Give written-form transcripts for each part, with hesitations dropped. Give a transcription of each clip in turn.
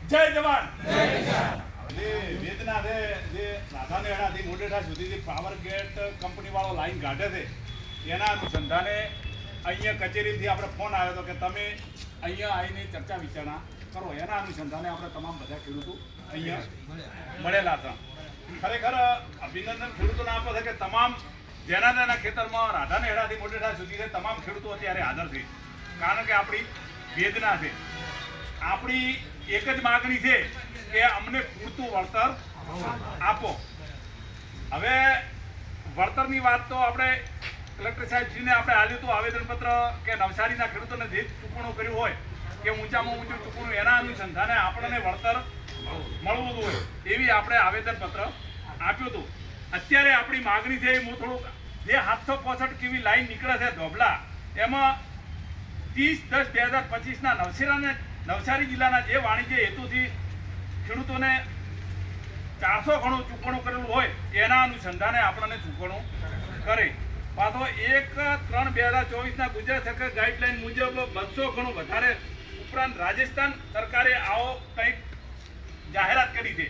જય જવાન જય કિસાન। જે વેદના છે જે રાધાનેડાથી મોઢેરા સુધી પાવર ગેટ કંપની વાળો લાઈન કાઢે છે એના અનુસંધાને અહીંયા કચેરીથી આપણે ફોન આવ્યો હતો કે તમે અહીંયા આવીને ચર્ચા વિચારણા કરો। એના અનુસંધાને આપણે તમામ બધા ખેડૂતો અહીંયા મળેલા હતા। ખરેખર અભિનંદન ખેડૂતોને આપે છે કે તમામ જેના તેના ખેતરમાં રાધાનેડાથી મોઢેરા સુધી તમામ ખેડૂતો અત્યારે હાજર છે, કારણ કે આપણી વેદના છે। આપણી એક જ માગણી છે કે અમને પૂરતું વળતર આપો। હવે વળતરની વાત તો આપણે કલેક્ટર સાહેબશ્રીને આપણે આલ્યું હતું આવેદનપત્ર કે નવસારીના ખેડૂતોને જે ચૂકવણું કર્યું હોય કે ઊંચામાં ઊંચું ચૂકવણું એના અનુસંધાને આપણને વળતર મળવું જોઈએ એવી આપણે આવેદનપત્ર આપ્યું હતું। અત્યારે આપણી માગણી છે એ હું થોડુંક જે 765 કેવી લાઈન નીકળે છે ધોબલા, એમાં 30/10/2025ના નવસારી જિલ્લાના જે વાણિજ્ય હેતુથી ખેડૂતોને 400 ગણું ચૂકવણું કરેલું હોય એના અનુસંધાને આપણને ચૂકવણું કરે। પાછો 1/3/2024ના ગુજરાત સરકાર ગાઈડલાઈન મુજબ 200 ગણું વધારે ઉપરાંત રાજસ્થાન સરકારે આવો કંઈક જાહેરાત કરી છે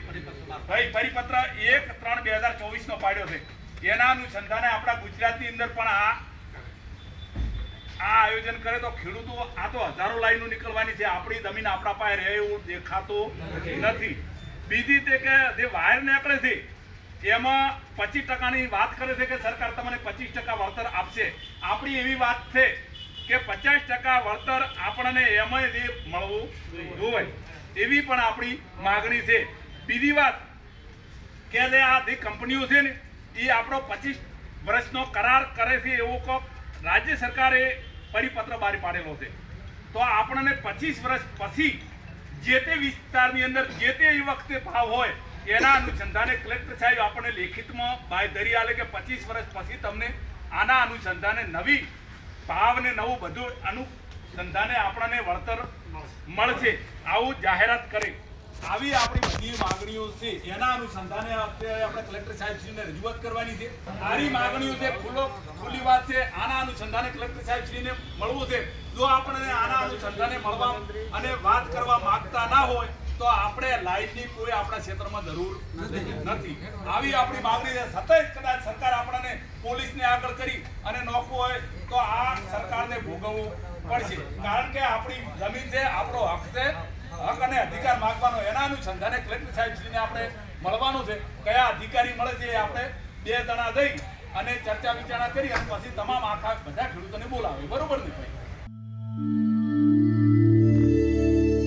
ભાઈ, પરિપત્ર 1/3/2024નો પાડ્યો છે। એના અનુસંધાને આપણા ગુજરાતની અંદર પણ આ આયોજન કરે તો ખેડૂતો આ તો હજારો લાઈનો નીકળવાની છે। આપણી જમીન આપણા પાસે રહે એવું દેખાતું નથી। બીજી તે કે જે વાયર નીકળે છે એમાં 25%ની વાત કરે છે કે સરકાર તમને 25% વળતર આપશે। આપણી એવી વાત છે કે 50% વળતર આપણને એમાં જે મળવું જોઈએ એવી પણ આપણી માગણી છે। બીજી વાત કે આ જે કંપનીઓ છે ને એ આપણો 25 વર્ષનો કરાર કરે છે એવો કોક રાજ્ય સરકારે પરિપત્ર બહાર પાડેલો છે, તો આપણને 25 વર્ષ પછી જે તે વિસ્તારની અંદર જે તે વખતે ભાવ હોય એના અનુસંધાને કલેક્ટર સાહેબ આપણને લેખિતમાં બાંયધરી આલે કે 25 વર્ષ પછી તમને આના અનુસંધાને નવી ભાવ ને નવું બધું અનુસંધાને આપણને વળતર મળશે આવું જાહેરાત કરે। આવી આપણી બધી માગણીઓ છે એના અનુસંધાને અત્યારે આપણે કલેક્ટર સાહેબશ્રીને રજૂઆત કરવાની છે। આરી માગણીઓ છે ખુલ્લી વાત છે, આના અનુસંધાને કલેક્ટર સાહેબશ્રીને મળવું છે। જો આપણે આના અનુસંધાને મળવા અને વાત કરવા માંગતા ના હોય તો આપણે લાઈનની કોઈ આપણા ક્ષેત્રમાં જરૂર નથી। આવી આપણી માગણી છે। સતત કદાચ સરકાર આપણને પોલીસને આગળ કરી અને નોખવું હોય તો આ સરકારને ભોગવવું પડશે, કારણ કે આપણી જમીન છે, આપણો હક છે, હક અને અધિકાર માંગવાનો। એના અનુસંધાને કલેક્ટર સાહેબશ્રીને આપણે મળવાનું છે। કયા અધિકારી મળે છે એ આપણે 2 જણા જઈ અને ચર્ચા વિચારણા કરી અને પછી તમામ આખા બધા ખેડૂતોને બોલાવે, બરોબર ને ભાઈ?